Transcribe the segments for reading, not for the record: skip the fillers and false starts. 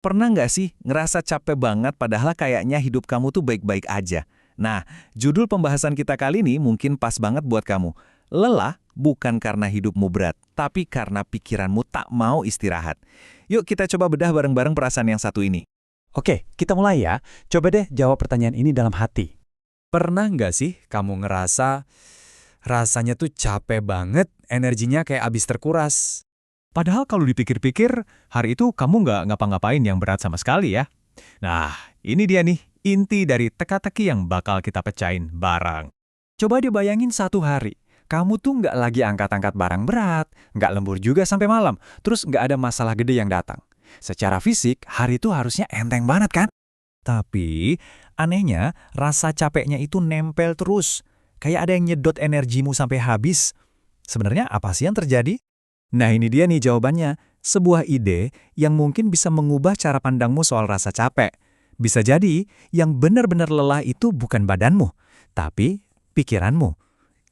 Pernah nggak sih ngerasa capek banget padahal kayaknya hidup kamu tuh baik-baik aja? Nah, judul pembahasan kita kali ini mungkin pas banget buat kamu. Lelah bukan karena hidupmu berat, tapi karena pikiranmu tak mau istirahat. Yuk kita coba bedah bareng-bareng perasaan yang satu ini. Oke, kita mulai ya. Coba deh jawab pertanyaan ini dalam hati. Pernah nggak sih kamu ngerasa rasanya tuh capek banget, energinya kayak abis terkuras? Padahal kalau dipikir-pikir, hari itu kamu nggak ngapa-ngapain yang berat sama sekali ya. Nah, ini dia nih, inti dari teka-teki yang bakal kita pecahin bareng. Coba dibayangin satu hari, kamu tuh nggak lagi angkat-angkat barang berat, nggak lembur juga sampai malam, terus nggak ada masalah gede yang datang. Secara fisik, hari itu harusnya enteng banget kan? Tapi, anehnya, rasa capeknya itu nempel terus. Kayak ada yang nyedot energimu sampai habis. Sebenarnya apa sih yang terjadi? Nah ini dia nih jawabannya. Sebuah ide yang mungkin bisa mengubah cara pandangmu soal rasa capek. Bisa jadi yang benar-benar lelah itu bukan badanmu, tapi pikiranmu.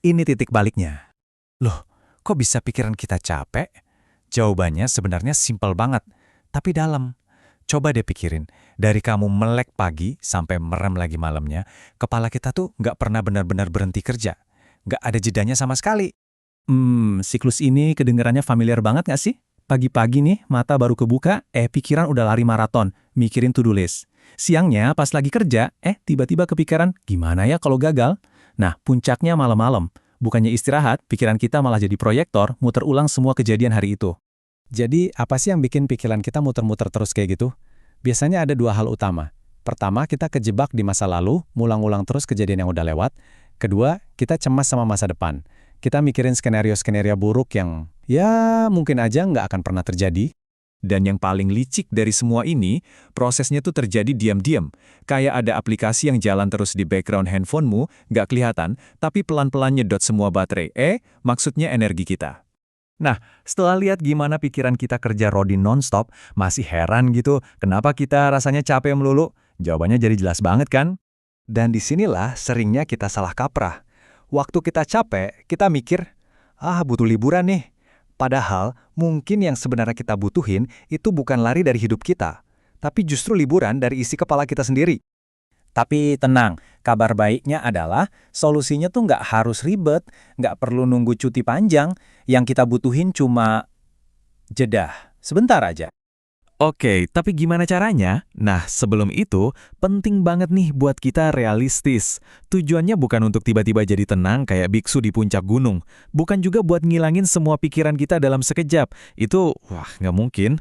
Ini titik baliknya. Loh, kok bisa pikiran kita capek? Jawabannya sebenarnya simpel banget, tapi dalam. Coba deh pikirin, dari kamu melek pagi sampai merem lagi malamnya, kepala kita tuh nggak pernah benar-benar berhenti kerja. Nggak ada jedanya sama sekali. Siklus ini kedengarannya familiar banget nggak sih? Pagi-pagi nih, mata baru kebuka, pikiran udah lari maraton, mikirin to-do list. Siangnya pas lagi kerja, tiba-tiba kepikiran, gimana ya kalau gagal? Nah, puncaknya malam-malam. Bukannya istirahat, pikiran kita malah jadi proyektor, muter ulang semua kejadian hari itu. Jadi, apa sih yang bikin pikiran kita muter-muter terus kayak gitu? Biasanya ada dua hal utama. Pertama, kita kejebak di masa lalu, ngulang-ulang terus kejadian yang udah lewat. Kedua, kita cemas sama masa depan. Kita mikirin skenario-skenario buruk yang, ya mungkin aja nggak akan pernah terjadi. Dan yang paling licik dari semua ini, prosesnya tuh terjadi diam-diam. Kayak ada aplikasi yang jalan terus di background handphonemu, nggak kelihatan, tapi pelan-pelan nyedot semua baterai. Maksudnya energi kita. Nah, setelah lihat gimana pikiran kita kerja rodin non-stop, masih heran gitu, kenapa kita rasanya capek melulu? Jawabannya jadi jelas banget kan? Dan disinilah seringnya kita salah kaprah. Waktu kita capek, kita mikir, butuh liburan nih. Padahal, mungkin yang sebenarnya kita butuhin itu bukan lari dari hidup kita, tapi justru liburan dari isi kepala kita sendiri. Tapi tenang, kabar baiknya adalah solusinya tuh nggak harus ribet, nggak perlu nunggu cuti panjang, yang kita butuhin cuma jeda, sebentar aja. Oke, tapi gimana caranya? Nah, sebelum itu, penting banget nih buat kita realistis. Tujuannya bukan untuk tiba-tiba jadi tenang kayak biksu di puncak gunung. Bukan juga buat ngilangin semua pikiran kita dalam sekejap. Itu, nggak mungkin.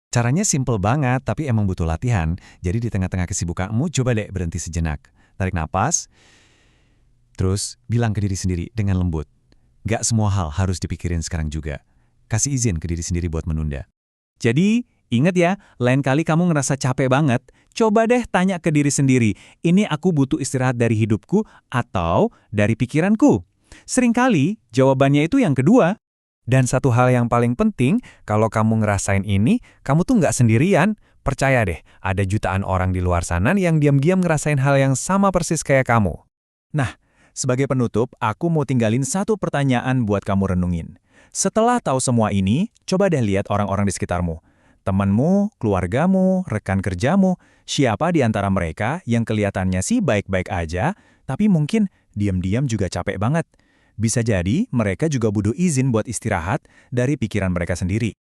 Caranya simple banget, tapi emang butuh latihan. Jadi di tengah-tengah kesibukanmu, coba deh berhenti sejenak. Tarik napas, terus bilang ke diri sendiri dengan lembut. Gak semua hal harus dipikirin sekarang juga. Kasih izin ke diri sendiri buat menunda. Jadi, ingat ya, lain kali kamu ngerasa capek banget, coba deh tanya ke diri sendiri, ini aku butuh istirahat dari hidupku atau dari pikiranku? Seringkali, jawabannya itu yang kedua. Dan satu hal yang paling penting, kalau kamu ngerasain ini, kamu tuh nggak sendirian. Percaya deh, ada jutaan orang di luar sana yang diam-diam ngerasain hal yang sama persis kayak kamu. Nah, sebagai penutup, aku mau tinggalin satu pertanyaan buat kamu renungin. Setelah tahu semua ini, coba deh lihat orang-orang di sekitarmu. Temanmu, keluargamu, rekan kerjamu, siapa di antara mereka yang kelihatannya sih baik-baik aja, tapi mungkin diam-diam juga capek banget. Bisa jadi mereka juga butuh izin buat istirahat dari pikiran mereka sendiri.